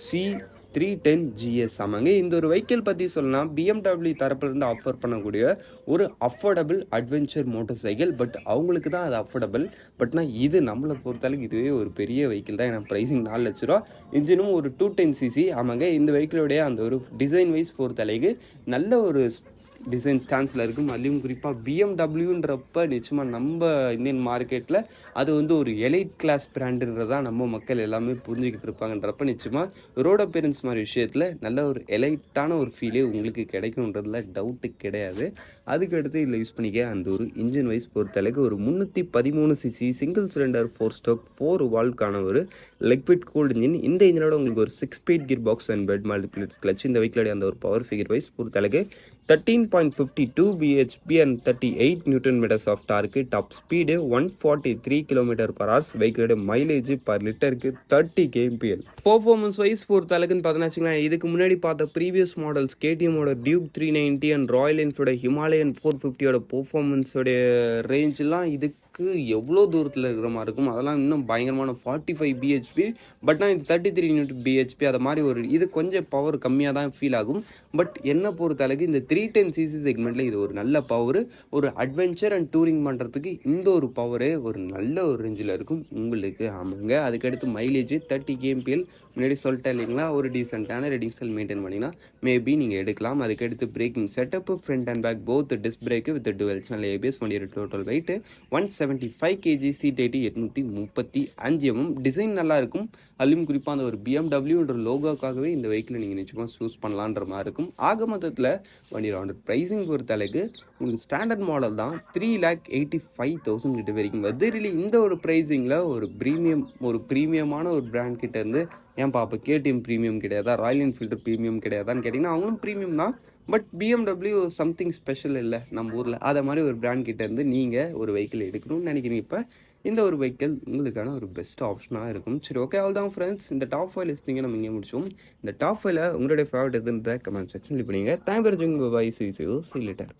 C310GS ஆமாங்க. இந்த ஒரு வெஹிக்கிள் பற்றி சொல்லலாம், BMW தரப்பிலிருந்து ஆஃபர் பண்ணக்கூடிய ஒரு affordable adventure motor cycle. But அவங்களுக்கு தான் அது அஃபோர்டபுள். பட்னா இது நம்மளை பொறுத்தளவுக்கு இதுவே ஒரு பெரிய வெஹிக்கிள் தான். ஏன்னா ப்ரைஸிங் 4,00,000 ரூபா, இன்ஜினும் ஒரு 210cc. ஆமாங்க, இந்த வெஹிக்கிளோடைய அந்த ஒரு டிசைன் வைஸ் பொறுத்தளவுக்கு நல்ல ஒரு டிசைன் ஸ்டான்ஸில் இருக்கும். அதுலேயும் குறிப்பாக பிஎம்டபிள்யூன்றப்ப நிச்சயமாக நம்ம இந்தியன் மார்க்கெட்டில் அது வந்து ஒரு எலைட் கிளாஸ் பிராண்டுன்றதான் நம்ம மக்கள் எல்லாமே புரிஞ்சுக்கிட்டு இருப்பாங்கன்றப்ப நிச்சயமாக ரோட் அப்பியரன்ஸ் மாதிரி விஷயத்தில் நல்ல ஒரு எலைட்டான ஒரு ஃபீலே உங்களுக்கு கிடைக்கும்ன்றதுல டவுட்டு கிடையாது. அதுக்கடுத்து இதில் யூஸ் பண்ணிக்க அந்த ஒரு இன்ஜின் வைஸ் பொறுத்தளவுக்கு ஒரு 313cc சிங்கிள் சிலிண்டர் 4 ஸ்டோக் 4 வால்வ்க்கான ஒரு லிக்விட் கூல்டு இன்ஜின். இந்த இன்ஜினோட உங்களுக்கு ஒரு 6 speed gear box and wet multiplates clutch. இந்த வெஹிக்கிளோடைய அந்த ஒரு பவர் ஃபிகர் வைஸ் பொறுத்தளவுக்கு 13.52 bhp and 38 Newton meters of torque. Top speed 143 km/h. வெஹிக்கிளோட மைலேஜ் பர் லிட்டருக்கு 30 kmpl. பர்ஃபார்மன்ஸ் வைஸ் பொறுத்த அளவுக்குன்னு பார்த்தீங்கன்னா, இதுக்கு முன்னாடி பார்த்த ப்ரீவியஸ் மாடல்ஸ் கேடிஎம்மோட டியூக் 390 அண்ட் ராயல் என்ஃபீல்டோட ஹிமாலயன் 450யோட பர்ஃபார்மன்ஸோடைய ரேஞ்செலாம் இதுக்கு எவ்வளோ தூரத்தில் இருக்கிற மாதிரி இருக்கும். அதெல்லாம் இன்னும் பயங்கரமான 45 bhp. பட்னா இது 33 Newton bhp. அது மாதிரி ஒரு இது கொஞ்சம் பவர் கம்மியாக தான் ஃபீல் ஆகும். பட் என்ன பொறுத்த அளவுக்கு இந்த 310cc செக்மெண்ட்டில் இது ஒரு நல்ல பவர். ஒரு அட்வென்ச்சர் அண்ட் டூரிங் பண்ணுறதுக்கு இந்த ஒரு பவரே ஒரு நல்ல ஒரு ரேஞ்சில் இருக்கும் உங்களுக்கு. ஆமாங்க, அதுக்கடுத்து மைலேஜ் 30 kmpl. முன்னாடி சொல்லிட்டேன் இல்லைங்களா, ஒரு டீசெண்டான ரெடியூசல் மெயின்டைன் பண்ணிங்கன்னா மேபி நீங்கள் எடுக்கலாம். அதுக்கடுத்து braking setup front and back both disc brake with dual channel ABS. வண்டியோட total weight 175 kg. Seat 835 mm. Design நல்லா இருக்கும். அதுலேயும் குறிப்பாக அந்த ஒரு பிஎம்டபிள்யூன்ற லோகோக்காகவே இந்த வெஹிக்கிளை நீங்கள் நிச்சயமாக சூஸ் பண்ணலான்ற மாதிரி இருக்கும். ஆக மொத்தத்தில் வண்டியோட ப்ரைஸிங் பொறுத்தளவுக்கு உங்களுக்கு ஸ்டாண்டர்ட் மாடல் தான் 3,85,000 கிட்ட வரைக்கும் வருது. ரியலி இந்த ஒரு ப்ரைஸிங்கில் ஒரு ப்ரீமியமான ஒரு பிராண்ட் கிட்ட இருந்து ஏன் பாப்பா கேடிஎம் ப்ரீமியம் கிடையாதா, ராயல் என்ஃபீல்டு ப்ரீமியம் கிடையாதான்னு கேட்டிங்கன்னா அவங்களும் ப்ரீமியம் தான். பட் பிஎம்டபிள்யூ சம்திங் ஸ்பெஷல் இல்லை நம்ம ஊரில். அதை மாதிரி ஒரு பிராண்ட் கிட்ட இருந்து நீங்கள் ஒரு வெஹிக்கிள் எடுக்கணும்னு நினைக்கிறீங்க, இப்போ இந்த ஒரு வெஹிக்கிள் உங்களுக்கான ஒரு பெஸ்ட் ஆப்ஷனாக இருக்கும். சரி, ஓகே, அவ்வளோ தான் ஃப்ரெண்ட்ஸ். இந்த டாப் 5 லிஸ்டிங்கை நம்ம இங்கே முடிச்சோம். இந்த டாப் 5ல் உங்களுடைய ஃபேவரட் எதுன்ற கமெண்ட் செக்ஷன் பண்ணிங்க. Time bye see litre.